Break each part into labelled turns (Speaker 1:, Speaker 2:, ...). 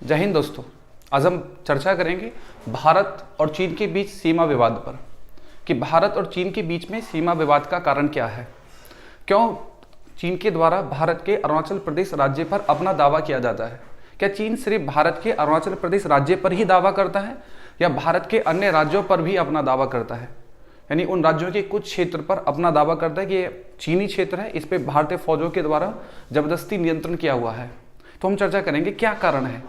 Speaker 1: जय हिंद दोस्तों। आज हम चर्चा करेंगे भारत और चीन के बीच सीमा विवाद पर कि भारत और चीन के बीच में सीमा विवाद का कारण क्या है। क्यों चीन के द्वारा भारत के अरुणाचल प्रदेश राज्य पर अपना दावा किया जाता है। क्या चीन सिर्फ भारत के अरुणाचल प्रदेश राज्य पर ही दावा करता है या भारत के अन्य राज्यों पर भी अपना दावा करता है, यानी उन राज्यों के कुछ क्षेत्र पर अपना दावा करता है कि ये चीनी क्षेत्र है, इस पर भारतीय फौजों के द्वारा जबरदस्ती नियंत्रण किया हुआ है। तो हम चर्चा करेंगे क्या कारण है।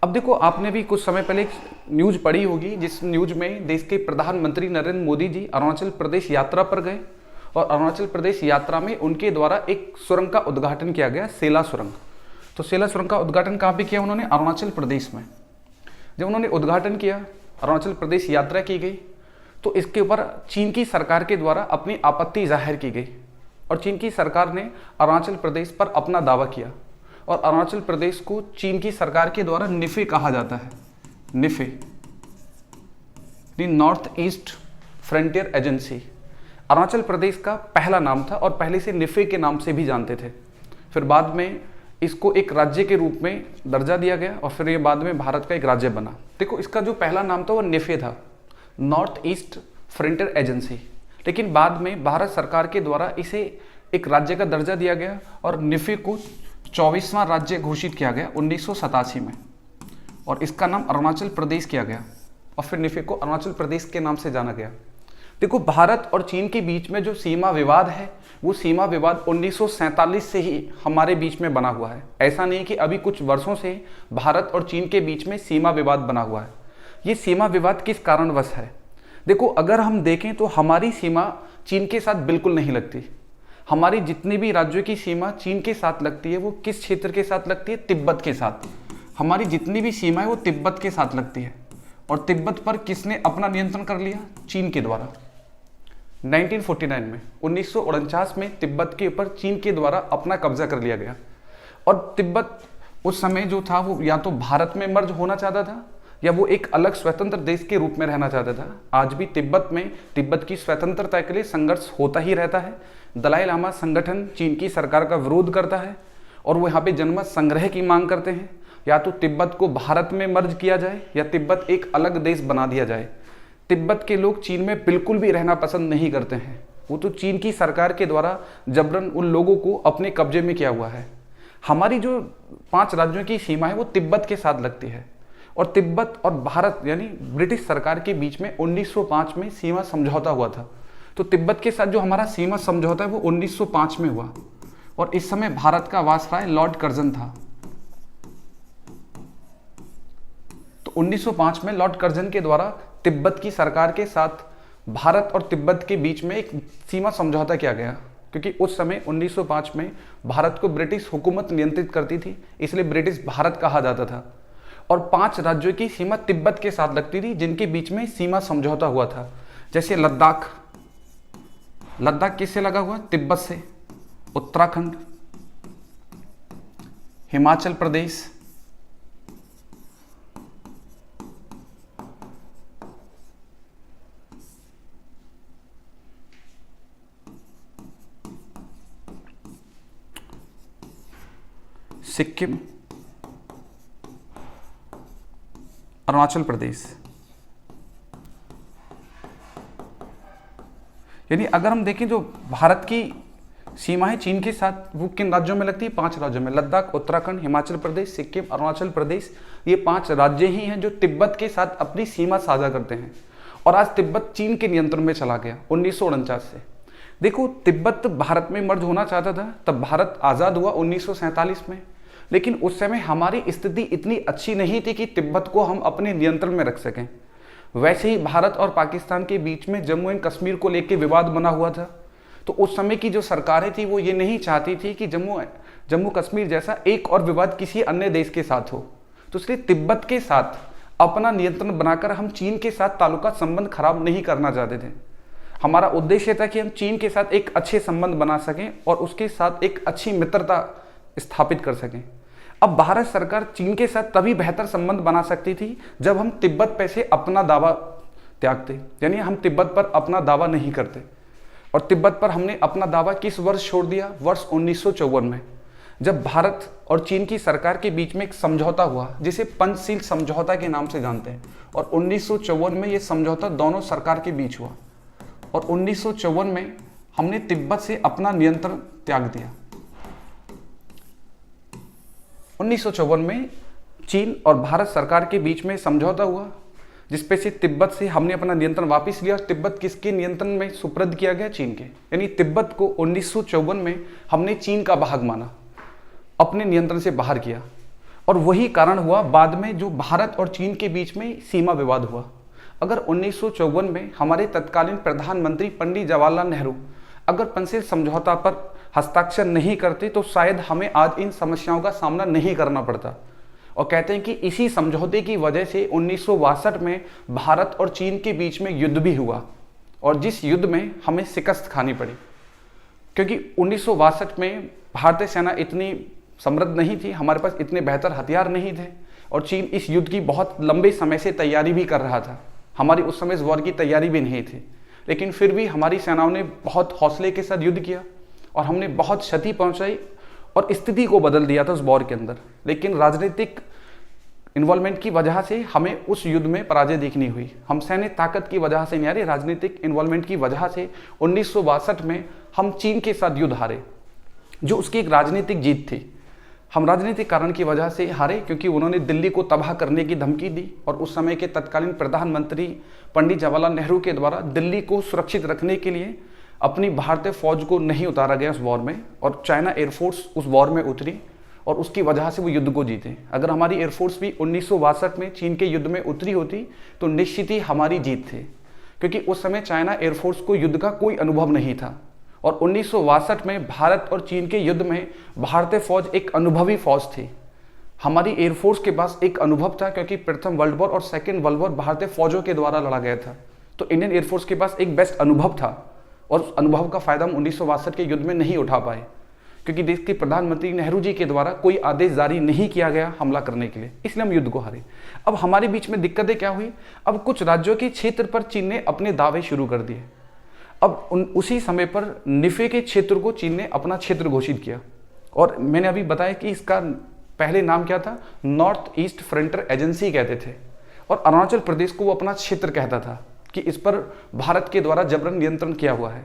Speaker 1: अब देखो, आपने भी कुछ समय पहले एक न्यूज पढ़ी होगी जिस न्यूज में देश के प्रधानमंत्री नरेंद्र मोदी जी अरुणाचल प्रदेश यात्रा पर गए और अरुणाचल प्रदेश यात्रा में उनके द्वारा एक सुरंग का उद्घाटन किया गया, सेला सुरंग। तो सेला सुरंग का उद्घाटन कहाँ पे किया उन्होंने? अरुणाचल प्रदेश में। जब उन्होंने उद्घाटन किया, अरुणाचल प्रदेश यात्रा की गई, तो इसके ऊपर चीन की सरकार के द्वारा अपनी आपत्ति जाहिर की गई और चीन की सरकार ने अरुणाचल प्रदेश पर अपना दावा किया। और अरुणाचल प्रदेश को चीन की सरकार के द्वारा निफे कहा जाता है। NEFA, the North East Frontier Agency, Arunachal Pradesh का पहला नाम था और पहले से निफे के नाम से भी जानते थे। फिर बाद में इसको एक राज्य के रूप में दर्जा दिया गया और फिर ये बाद में भारत का एक राज्य बना। देखो, इसका जो पहला नाम था वो निफे था, नॉर्थ ईस्ट फ्रंटियर एजेंसी, लेकिन बाद में भारत सरकार के द्वारा इसे एक राज्य का दर्जा दिया गया और निफे को 24वां राज्य घोषित किया गया 1987 में और इसका नाम अरुणाचल प्रदेश किया गया और फिर निफे को अरुणाचल प्रदेश के नाम से जाना गया। देखो, भारत और चीन के बीच में जो सीमा विवाद है वो सीमा विवाद 1947 से ही हमारे बीच में बना हुआ है। ऐसा नहीं कि अभी कुछ वर्षों से भारत और चीन के बीच में सीमा विवाद बना हुआ है। ये सीमा विवाद किस कारणवश है? देखो, अगर हम देखें तो हमारी सीमा चीन के साथ बिल्कुल नहीं लगती। हमारी जितनी भी राज्यों की सीमा चीन के साथ लगती है वो किस क्षेत्र के साथ लगती है? तिब्बत के साथ। हमारी जितनी भी सीमा है वो तिब्बत के साथ लगती है और तिब्बत पर किसने अपना नियंत्रण कर लिया? चीन के द्वारा। 1949 में 1949 में तिब्बत के ऊपर चीन के द्वारा अपना कब्जा कर लिया गया और तिब्बत उस समय जो था वो या तो भारत में मर्ज होना चाहता था या वो एक अलग स्वतंत्र देश के रूप में रहना चाहता था। आज भी तिब्बत में तिब्बत की स्वतंत्रता के लिए संघर्ष होता ही रहता है। दलाई लामा संगठन चीन की सरकार का विरोध करता है और वो यहाँ पे जनमत संग्रह की मांग करते हैं, या तो तिब्बत को भारत में मर्ज किया जाए या तिब्बत एक अलग देश बना दिया जाए। तिब्बत के लोग चीन में बिल्कुल भी रहना पसंद नहीं करते हैं। वो तो चीन की सरकार के द्वारा जबरन उन लोगों को अपने कब्जे में किया हुआ है। हमारी जो 5 राज्यों की सीमा है वो तिब्बत के साथ लगती है और तिब्बत और भारत यानी ब्रिटिश सरकार के बीच में 1905 में सीमा समझौता हुआ था। तो तिब्बत के साथ जो हमारा सीमा समझौता है वो 1905 में हुआ और इस समय भारत का वायसराय लॉर्ड कर्जन था। तो 1905 में लॉर्ड कर्जन के द्वारा तिब्बत की सरकार के साथ भारत और तिब्बत के बीच में एक सीमा समझौता किया गया, क्योंकि उस समय 1905 में भारत को ब्रिटिश हुकूमत नियंत्रित करती थी, इसलिए ब्रिटिश भारत कहा जाता था। और 5 राज्यों की सीमा तिब्बत के साथ लगती थी जिनके बीच में सीमा समझौता हुआ था। जैसे लद्दाख, लद्दाख किससे लगा हुआ? तिब्बत से। उत्तराखंड, हिमाचल प्रदेश, सिक्किम, अरुणाचल प्रदेश। यानी अगर हम देखें जो भारत की सीमा है चीन के साथ वो किन राज्यों में लगती है? 5 राज्यों में। लद्दाख, उत्तराखंड, हिमाचल प्रदेश, सिक्किम, अरुणाचल प्रदेश, ये 5 राज्य ही हैं जो तिब्बत के साथ अपनी सीमा साझा करते हैं। और आज तिब्बत चीन के नियंत्रण में चला गया 1949 से। देखो, तिब्बत भारत में मर्ज होना चाहता था, तब भारत आज़ाद हुआ 1947 में, लेकिन उस समय हमारी स्थिति इतनी अच्छी नहीं थी कि तिब्बत को हम अपने नियंत्रण में रख सकें। वैसे ही भारत और पाकिस्तान के बीच में जम्मू एंड कश्मीर को लेकर विवाद बना हुआ था। तो उस समय की जो सरकारें थी वो ये नहीं चाहती थी कि जम्मू कश्मीर जैसा एक और विवाद किसी अन्य देश के साथ हो। तो इसलिए तिब्बत के साथ अपना नियंत्रण बनाकर हम चीन के साथ ताल्लुकात संबंध खराब नहीं करना चाहते थे। हमारा उद्देश्य था कि हम चीन के साथ एक अच्छे संबंध बना सकें और उसके साथ एक अच्छी मित्रता स्थापित कर सकें। अब भारत सरकार चीन के साथ तभी बेहतर संबंध बना सकती थी जब हम तिब्बत पे से अपना दावा त्यागते, यानी हम तिब्बत पर अपना दावा नहीं करते। और तिब्बत पर हमने अपना दावा किस वर्ष छोड़ दिया? वर्ष 1954 में, जब भारत और चीन की सरकार के बीच में एक समझौता हुआ जिसे पंचशील समझौता के नाम से जानते हैं, और 1954 में ये समझौता दोनों सरकार के बीच हुआ, और 1954 में हमने तिब्बत से अपना नियंत्रण त्याग दिया। 1954 में चीन और भारत सरकार के बीच में समझौता हुआ जिसपे से तिब्बत से हमने अपना नियंत्रण वापस लिया। तिब्बत किसके नियंत्रण में सुपुर्द किया गया? चीन के। यानी तिब्बत को 1954 में हमने चीन का भाग माना, अपने नियंत्रण से बाहर किया, और वही कारण हुआ बाद में जो भारत और चीन के बीच में सीमा विवाद हुआ। अगर 1954 में हमारे तत्कालीन प्रधानमंत्री पंडित जवाहरलाल नेहरू अगर पंचशील समझौता पर हस्ताक्षर नहीं करते तो शायद हमें आज इन समस्याओं का सामना नहीं करना पड़ता। और कहते हैं कि इसी समझौते की वजह से 1962 में भारत और चीन के बीच में युद्ध भी हुआ, और जिस युद्ध में हमें शिकस्त खानी पड़ी, क्योंकि 1962 में भारतीय सेना इतनी समृद्ध नहीं थी, हमारे पास इतने बेहतर हथियार नहीं थे, और चीन इस युद्ध की बहुत लंबे समय से तैयारी भी कर रहा था। हमारी उस समय इस वॉर की तैयारी भी नहीं थी, लेकिन फिर भी हमारी सेनाओं ने बहुत हौसले के साथ युद्ध किया और हमने बहुत क्षति पहुंचाई और स्थिति को बदल दिया था उस वॉर के अंदर। लेकिन राजनीतिक इन्वॉल्वमेंट की वजह से हमें उस युद्ध में पराजय देखनी हुई। हम सैन्य ताकत की वजह से नहीं हारे, राजनीतिक इन्वॉल्वमेंट की वजह से 1962 में हम चीन के साथ युद्ध हारे, जो उसकी एक राजनीतिक जीत थी। हम राजनीतिक कारण की वजह से हारे क्योंकि उन्होंने दिल्ली को तबाह करने की धमकी दी, और उस समय के तत्कालीन प्रधानमंत्री पंडित जवाहरलाल नेहरू के द्वारा दिल्ली को सुरक्षित रखने के लिए अपनी भारतीय फौज को नहीं उतारा गया उस वॉर में, और चाइना एयरफोर्स उस वॉर में उतरी और उसकी वजह से वो युद्ध को जीते। अगर हमारी एयरफोर्स भी 1962 में चीन के युद्ध में उतरी होती तो निश्चित ही हमारी जीत थी, क्योंकि उस समय चाइना एयरफोर्स को युद्ध का कोई अनुभव नहीं था, और 1962 में भारत और चीन के युद्ध में भारतीय फौज एक अनुभवी फौज थी। हमारी एयरफोर्स के पास एक अनुभव था, क्योंकि प्रथम वर्ल्ड वॉर और सेकेंड वर्ल्ड वॉर भारतीय फौजों के द्वारा लड़ा गया था, तो इंडियन एयरफोर्स के पास एक बेस्ट अनुभव था, और उस अनुभव का फायदा हम 1962 के युद्ध में नहीं उठा पाए, क्योंकि देश के प्रधानमंत्री नेहरू जी के द्वारा कोई आदेश जारी नहीं किया गया हमला करने के लिए, इसलिए हम युद्ध को हारे। अब हमारे बीच में दिक्कतें क्या हुई? अब कुछ राज्यों के क्षेत्र पर चीन ने अपने दावे शुरू कर दिए। अब उसी समय पर निफे के क्षेत्र को चीन ने अपना क्षेत्र घोषित किया, और मैंने अभी बताया कि इसका पहले नाम क्या था? नॉर्थ ईस्ट फ्रंटियर एजेंसी कहते थे, और अरुणाचल प्रदेश को वो अपना क्षेत्र कहता था कि इस पर भारत के द्वारा जबरन नियंत्रण किया हुआ है।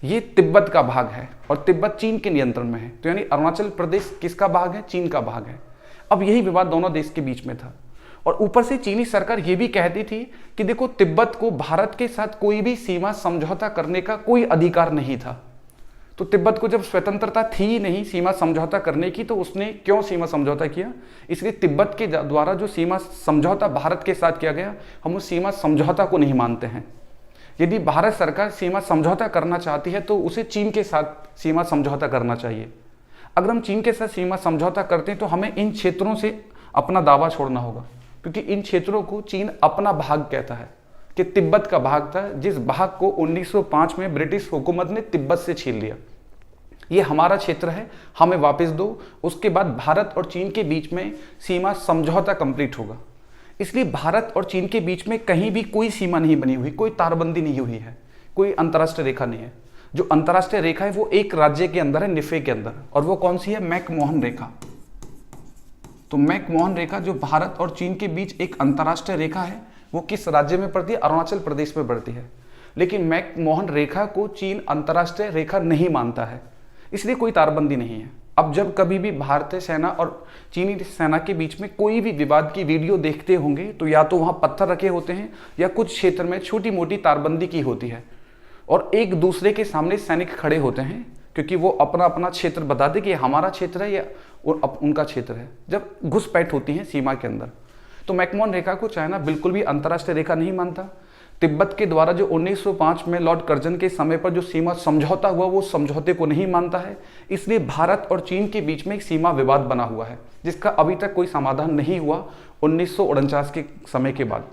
Speaker 1: ये तिब्बत का भाग है और तिब्बत चीन के नियंत्रण में है, तो यानी अरुणाचल प्रदेश किसका भाग है? चीन का भाग है। अब यही विवाद दोनों देश के बीच में था, और ऊपर से चीनी सरकार ये भी कहती थी कि देखो, तिब्बत को भारत के साथ कोई भी सीमा समझौता करने का कोई अधिकार नहीं था। तो तिब्बत को जब स्वतंत्रता थी ही नहीं सीमा समझौता करने की, तो उसने क्यों सीमा समझौता किया? इसलिए तिब्बत के द्वारा जो सीमा समझौता भारत के साथ किया गया, हम उस सीमा समझौता को नहीं मानते हैं। यदि भारत सरकार सीमा समझौता करना चाहती है तो उसे चीन के साथ सीमा समझौता करना चाहिए। अगर हम चीन के साथ सीमा समझौता करते हैं तो हमें इन क्षेत्रों से अपना दावा छोड़ना होगा, क्योंकि इन क्षेत्रों को चीन अपना भाग कहता है कि तिब्बत का भाग था, जिस भाग को 1905 में ब्रिटिश हुकूमत ने तिब्बत से छीन लिया। ये हमारा क्षेत्र है, हमें वापस दो। उसके बाद भारत और चीन के बीच में सीमा समझौता कंप्लीट होगा। इसलिए भारत और चीन के बीच में कहीं भी कोई सीमा नहीं बनी हुई, कोई तारबंदी नहीं हुई है, कोई अंतर्राष्ट्रीय रेखा नहीं है। जो अंतर्राष्ट्रीय रेखा है वो एक राज्य के अंदर है, निफे के अंदर, और वो कौन सी है? मैकमोहन रेखा। तो मैकमोहन रेखा जो भारत और चीन के बीच एक अंतर्राष्ट्रीय रेखा है, वो किस राज्य में पड़ती है? अरुणाचल प्रदेश में पड़ती है। लेकिन मैकमोहन रेखा को चीन अंतर्राष्ट्रीय रेखा नहीं मानता है, इसलिए कोई तारबंदी नहीं है। अब जब कभी भी भारतीय सेना और चीनी सेना के बीच में कोई भी विवाद की वीडियो देखते होंगे तो या तो वहाँ पत्थर रखे होते हैं या कुछ क्षेत्र में छोटी मोटी तारबंदी की होती है, और एक दूसरे के सामने सैनिक खड़े होते हैं, क्योंकि वो अपना अपना क्षेत्र बताते कि हमारा क्षेत्र है या उनका क्षेत्र है। जब घुसपैठ होती है सीमा के अंदर, तो मैकमोहन रेखा को चाइना बिल्कुल भी अंतर्राष्ट्रीय रेखा नहीं मानता। तिब्बत के द्वारा जो 1905 में लॉर्ड कर्जन के समय पर जो सीमा समझौता हुआ, वो समझौते को नहीं मानता है। इसलिए भारत और चीन के बीच में एक सीमा विवाद बना हुआ है, जिसका अभी तक कोई समाधान नहीं हुआ 1949 के समय के बाद।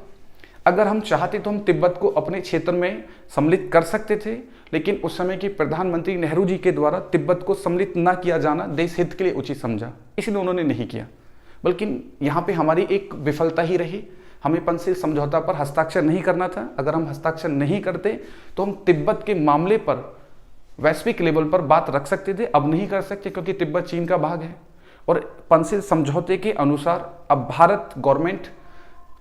Speaker 1: अगर हम चाहते तो हम तिब्बत को अपने क्षेत्र में सम्मिलित कर सकते थे, लेकिन उस समय के प्रधानमंत्री नेहरू जी के द्वारा तिब्बत को सम्मिलित न किया जाना देश हित के लिए उचित समझा, इसलिए उन्होंने नहीं किया। बल्कि यहाँ पे हमारी एक विफलता ही रही, हमें पंचशील समझौता पर हस्ताक्षर नहीं करना था। अगर हम हस्ताक्षर नहीं करते तो हम तिब्बत के मामले पर वैश्विक लेवल पर बात रख सकते थे, अब नहीं कर सकते क्योंकि तिब्बत चीन का भाग है। और पंसिल समझौते के अनुसार अब भारत गवर्नमेंट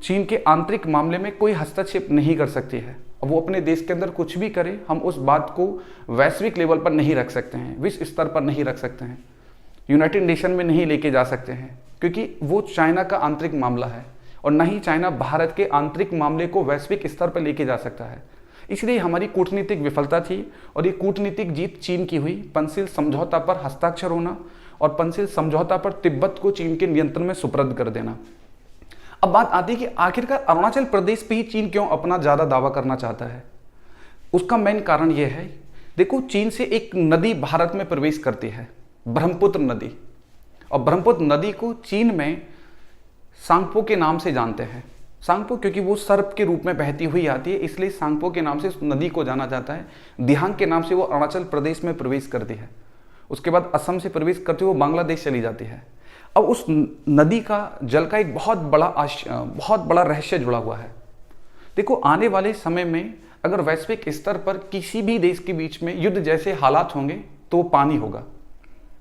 Speaker 1: चीन के आंतरिक मामले में कोई हस्तक्षेप नहीं कर सकती है। अब वो अपने देश के अंदर कुछ भी करे, हम उस बात को वैश्विक लेवल पर नहीं रख सकते हैं, विश्व स्तर पर नहीं रख सकते हैं, यूनाइटेड नेशन में नहीं लेके जा सकते हैं, क्योंकि वो चाइना का आंतरिक मामला है और न ही चाइना भारत के आंतरिक मामले को वैश्विक स्तर पर लेके जा सकता है। इसलिए हमारी कूटनीतिक विफलता थी और ये कूटनीतिक जीत चीन की हुई। पंसिल समझौता पर हस्ताक्षर होना और पंसिल समझौता पर तिब्बत को चीन के नियंत्रण में सुपुर्द कर देना। अब बात आती है कि आखिरकार अरुणाचल प्रदेश पे ही चीन क्यों अपना ज़्यादा दावा करना चाहता है। उसका मेन कारण यह है, देखो चीन से एक नदी भारत में प्रवेश करती है, ब्रह्मपुत्र नदी, और ब्रह्मपुत्र नदी को चीन में सांगपो के नाम से जानते हैं। सांगपो क्योंकि वो सर्प के रूप में बहती हुई आती है, इसलिए सांगपो के नाम से उस नदी को जाना जाता है। दिहांग के नाम से वो अरुणाचल प्रदेश में प्रवेश करती है, उसके बाद असम से प्रवेश करते हुए वो बांग्लादेश चली जाती है। अब उस नदी का जल का एक बहुत बड़ा रहस्य जुड़ा हुआ है। देखो आने वाले समय में अगर वैश्विक स्तर पर किसी भी देश के बीच में युद्ध जैसे हालात होंगे तो पानी होगा,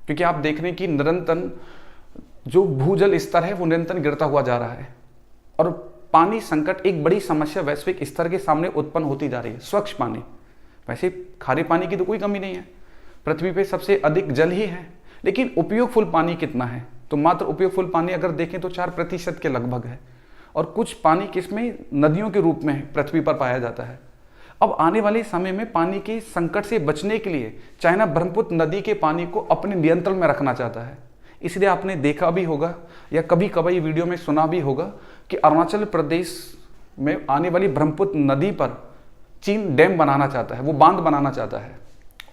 Speaker 1: क्योंकि आप देख रहे हैं कि निरंतर जो भूजल स्तर है वो निरंतर गिरता हुआ जा रहा है और पानी संकट एक बड़ी समस्या वैश्विक स्तर के सामने उत्पन्न होती जा रही है। स्वच्छ पानी, वैसे खारे पानी की तो कोई कमी नहीं है, पृथ्वी पे सबसे अधिक जल ही है, लेकिन उपयोगफुल पानी कितना है, तो मात्र उपयोगफुल पानी अगर देखें तो 4% के लगभग है और कुछ पानी किसमें नदियों के रूप में पृथ्वी पर पाया जाता है। अब आने वाले समय में पानी के संकट से बचने के लिए चाइना ब्रह्मपुत्र नदी के पानी को अपने नियंत्रण में रखना चाहता है। इसलिए आपने देखा भी होगा या कभी कभी वीडियो में सुना भी होगा कि अरुणाचल प्रदेश में आने वाली ब्रह्मपुत्र नदी पर चीन डैम बनाना चाहता है, वो बांध बनाना चाहता है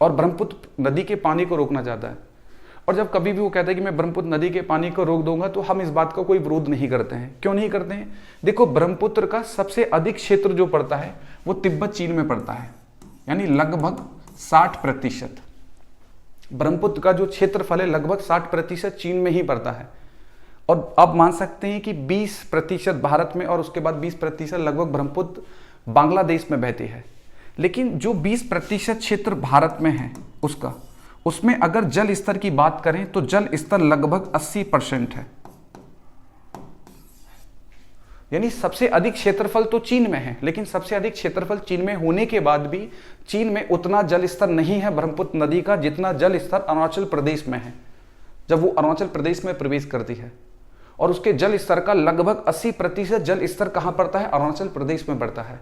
Speaker 1: और ब्रह्मपुत्र नदी के पानी को रोकना चाहता है। और जब कभी भी वो कहता है कि मैं ब्रह्मपुत्र नदी के पानी को रोक दूंगा, तो हम इस बात का कोई विरोध नहीं करते हैं। क्यों नहीं करते हैं? देखो ब्रह्मपुत्र का सबसे अधिक क्षेत्र जो पड़ता है वो तिब्बत चीन में पड़ता है, यानी लगभग 60%। ब्रह्मपुत्र का जो क्षेत्रफल है लगभग 60% चीन में ही पड़ता है। और आप मान सकते हैं कि 20% भारत में और उसके बाद 20% लगभग ब्रह्मपुत्र बांग्लादेश में बहती है। लेकिन जो 20% क्षेत्र भारत में है उसमें अगर जल स्तर की बात करें तो जल स्तर लगभग 80% है, यानी सबसे अधिक क्षेत्रफल तो चीन में है, लेकिन सबसे अधिक क्षेत्रफल चीन में होने के बाद भी चीन में उतना जल स्तर नहीं है ब्रह्मपुत्र नदी का जितना जल स्तर अरुणाचल प्रदेश में है जब वो अरुणाचल प्रदेश में प्रवेश करती है। और उसके जल स्तर का लगभग 80% जल स्तर कहां पड़ता है? अरुणाचल प्रदेश में पड़ता है।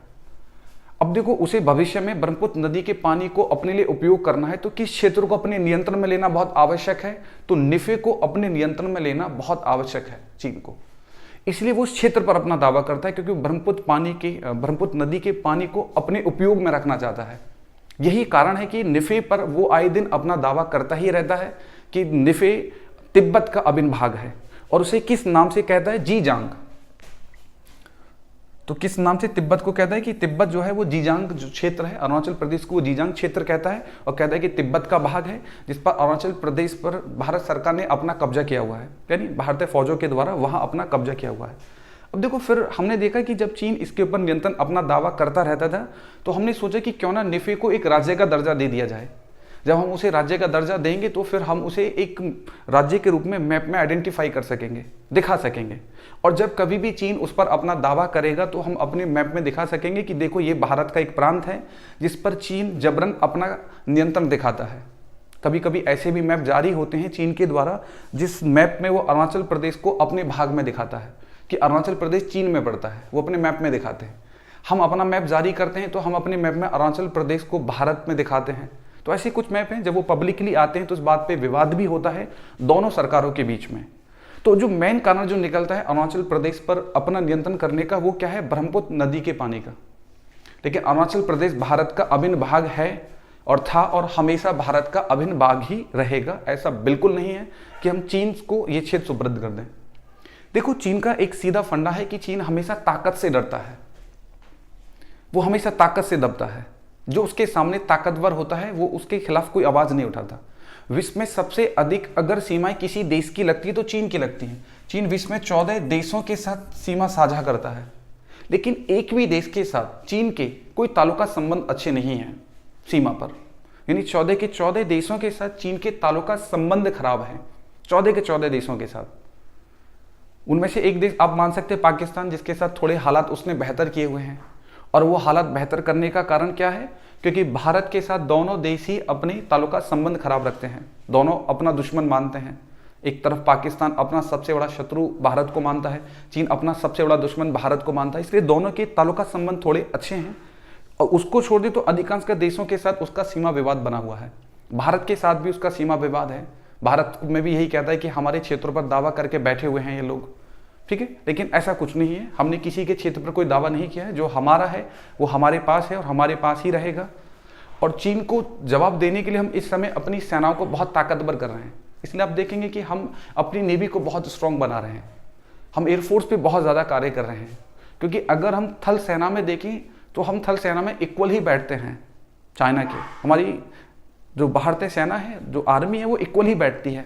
Speaker 1: अब देखो उसे भविष्य में ब्रह्मपुत्र नदी के पानी को अपने लिए उपयोग करना है तो किस क्षेत्र को अपने नियंत्रण में लेना बहुत आवश्यक है? तो निफे को अपने नियंत्रण में लेना बहुत आवश्यक है चीन को। इसलिए वो उस क्षेत्र पर अपना दावा करता है क्योंकि ब्रह्मपुत्र नदी के पानी को अपने उपयोग में रखना चाहता है। यही कारण है कि निफे पर वो आए दिन अपना दावा करता ही रहता है कि निफे तिब्बत का अभिन्न भाग है। और उसे किस नाम से कहता है? जीजांग। तो किस नाम से तिब्बत को कहता है कि तिब्बत जो है वो जीजांग जो क्षेत्र है, अरुणाचल प्रदेश को वो जीजांग क्षेत्र कहता है और कहता है कि तिब्बत का भाग है जिस पर अरुणाचल प्रदेश पर भारत सरकार ने अपना कब्जा किया हुआ है, यानी भारतीय फौजों के द्वारा वहां अपना कब्जा किया हुआ है। अब देखो फिर हमने देखा कि जब चीन इसके ऊपर नियंत्रण अपना दावा करता रहता था तो हमने सोचा कि क्यों ना निफे को एक राज्य का दर्जा दे दिया जाए। जब हम उसे राज्य का दर्जा देंगे तो फिर हम उसे एक राज्य के रूप में मैप में आइडेंटिफाई कर सकेंगे, दिखा सकेंगे। और जब कभी भी चीन उस पर अपना दावा करेगा तो हम अपने मैप में दिखा सकेंगे कि देखो ये भारत का एक प्रांत है जिस पर चीन जबरन अपना नियंत्रण दिखाता है। कभी कभी ऐसे भी मैप जारी होते हैं चीन के द्वारा जिस मैप में वो अरुणाचल प्रदेश को अपने भाग में दिखाता है कि अरुणाचल प्रदेश चीन में पड़ता है, वो अपने मैप में दिखाते हैं। हम अपना मैप जारी करते हैं तो हम अपने मैप में अरुणाचल प्रदेश को भारत में दिखाते हैं। तो ऐसे कुछ मैप हैं जब वो पब्लिकली आते हैं तो इस बात पे विवाद भी होता है दोनों सरकारों के बीच में। तो जो मेन कारण जो निकलता है अरुणाचल प्रदेश पर अपना नियंत्रण करने का वो क्या है? ब्रह्मपुत्र नदी के पानी का। लेकिन अरुणाचल प्रदेश भारत का अभिन्न भाग है और था और हमेशा भारत का अभिन्न भाग ही रहेगा। ऐसा बिल्कुल नहीं है कि हम चीन को ये क्षेत्र सुपुर्द कर दें। देखो चीन का एक सीधा फंडा है कि चीन हमेशा ताकत से डरता है, वो हमेशा ताकत से दबता है। जो उसके सामने ताकतवर होता है वो उसके खिलाफ कोई आवाज नहीं उठाता। विश्व में सबसे अधिक अगर सीमाएं किसी देश की लगती है तो चीन की लगती हैं। चीन विश्व में 14 देशों के साथ सीमा साझा करता है, लेकिन एक भी देश के साथ चीन के कोई ताल्लुका संबंध अच्छे नहीं हैं सीमा पर। यानी 14 के 14 देशों के साथ चीन के ताल्लुका संबंध खराब है, 14 के 14 देशों के साथ। उनमें से एक देश आप मान सकते हैं पाकिस्तान, जिसके साथ थोड़े हालात उसने बेहतर किए हुए हैं। और वो हालात बेहतर करने का कारण क्या है? क्योंकि भारत के साथ दोनों देश ही अपने ताल्लुका संबंध खराब रखते हैं, दोनों अपना दुश्मन मानते हैं। एक तरफ पाकिस्तान अपना सबसे बड़ा शत्रु भारत को मानता है, चीन अपना सबसे बड़ा दुश्मन भारत को मानता है, इसलिए दोनों के ताल्लुका संबंध थोड़े अच्छे हैं। और उसको छोड़ दे तो अधिकांश के देशों के साथ उसका सीमा विवाद बना हुआ है। भारत के साथ भी उसका सीमा विवाद है। भारत में भी यही कहता है कि हमारे क्षेत्रों पर दावा करके बैठे हुए हैं ये लोग, ठीक है। लेकिन ऐसा कुछ नहीं है, हमने किसी के क्षेत्र पर कोई दावा नहीं किया है। जो हमारा है वो हमारे पास है और हमारे पास ही रहेगा। और चीन को जवाब देने के लिए हम इस समय अपनी सेनाओं को बहुत ताकतवर कर रहे हैं। इसलिए आप देखेंगे कि हम अपनी नेवी को बहुत स्ट्रांग बना रहे हैं, हम एयरफोर्स पे बहुत ज़्यादा कार्य कर रहे हैं। क्योंकि अगर हम थल सेना में देखें तो हम थल सेना में इक्वल ही बैठते हैं चाइना के। हमारी जो भारतीय सेना है, जो आर्मी है, वो इक्वल ही बैठती है,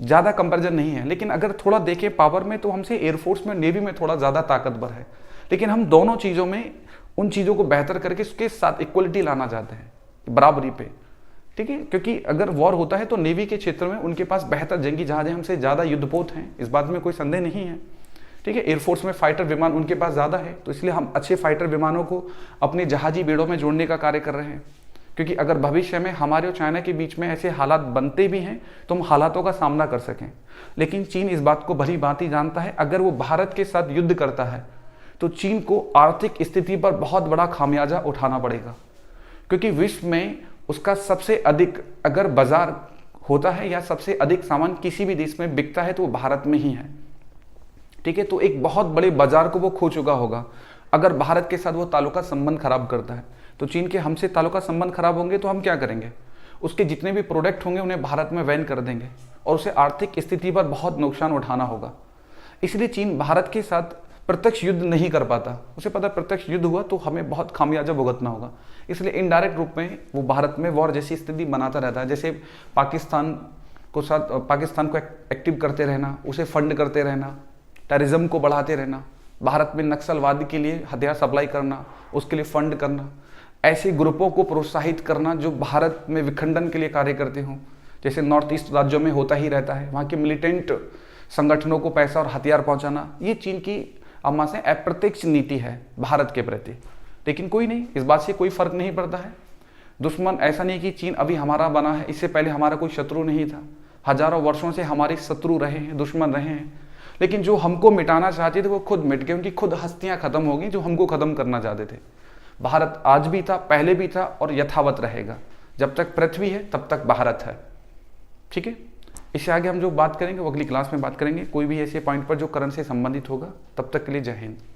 Speaker 1: ज़्यादा कंपैरिजन नहीं है। लेकिन अगर थोड़ा देखें पावर में तो हमसे एयरफोर्स में, नेवी में थोड़ा ज़्यादा ताकतवर है। लेकिन हम दोनों चीज़ों में उन चीज़ों को बेहतर करके उसके साथ इक्वलिटी लाना चाहते हैं, बराबरी पे, ठीक है। क्योंकि अगर वॉर होता है तो नेवी के क्षेत्र में उनके पास बेहतर जंगी जहाज है, हमसे ज़्यादा युद्धपोत हैं, इस बात में कोई संदेह नहीं है, ठीक है। एयरफोर्स में फाइटर विमान उनके पास ज़्यादा है, तो इसलिए हम अच्छे फाइटर विमानों को अपने जहाजी बेड़ों में जोड़ने का कार्य कर रहे हैं। क्योंकि अगर भविष्य में हमारे और चाइना के बीच में ऐसे हालात बनते भी हैं तो हम हालातों का सामना कर सकें। लेकिन चीन इस बात को भली भांति जानता है, अगर वो भारत के साथ युद्ध करता है तो चीन को आर्थिक स्थिति पर बहुत बड़ा खामियाजा उठाना पड़ेगा। क्योंकि विश्व में उसका सबसे अधिक अगर बाजार होता है या सबसे अधिक सामान किसी भी देश में बिकता है तो वो भारत में ही है, ठीक है। तो एक बहुत बड़े बाजार को वो खो चुका होगा। अगर भारत के साथ वो ताल्लुका संबंध खराब करता है तो चीन के हमसे ताल्लुका संबंध खराब होंगे तो हम क्या करेंगे? उसके जितने भी प्रोडक्ट होंगे उन्हें भारत में बैन कर देंगे और उसे आर्थिक स्थिति पर बहुत नुकसान उठाना होगा। इसलिए चीन भारत के साथ प्रत्यक्ष युद्ध नहीं कर पाता। उसे पता प्रत्यक्ष युद्ध हुआ तो हमें बहुत खामियाजा भुगतना होगा। इसलिए इनडायरेक्ट रूप में वो भारत में वॉर जैसी स्थिति बनाता रहता है। जैसे पाकिस्तान को एक्टिव करते रहना, उसे फंड करते रहना, टेररिज्म को बढ़ाते रहना, भारत में नक्सलवाद के लिए हथियार सप्लाई करना, उसके लिए फंड करना, ऐसे ग्रुपों को प्रोत्साहित करना जो भारत में विखंडन के लिए कार्य करते हों। जैसे नॉर्थ ईस्ट राज्यों में होता ही रहता है, वहाँ के मिलिटेंट संगठनों को पैसा और हथियार पहुँचाना, ये चीन की अम्मा से अप्रत्यक्ष नीति है भारत के प्रति। लेकिन कोई नहीं, इस बात से कोई फर्क नहीं पड़ता है। दुश्मन ऐसा नहीं कि चीन अभी हमारा बना है, इससे पहले हमारा कोई शत्रु नहीं था। हजारों वर्षों से हमारे शत्रु रहे हैं, दुश्मन रहे हैं। लेकिन जो हमको मिटाना चाहते थे वो खुद मिट गए, उनकी खुद हस्तियां खत्म हो गई जो हमको खत्म करना चाहते थे। भारत आज भी था, पहले भी था और यथावत रहेगा। जब तक पृथ्वी है तब तक भारत है, ठीक है। इससे आगे हम जो बात करेंगे वो अगली क्लास में बात करेंगे, कोई भी ऐसे पॉइंट पर जो करंट से संबंधित होगा। तब तक के लिए जय हिंद।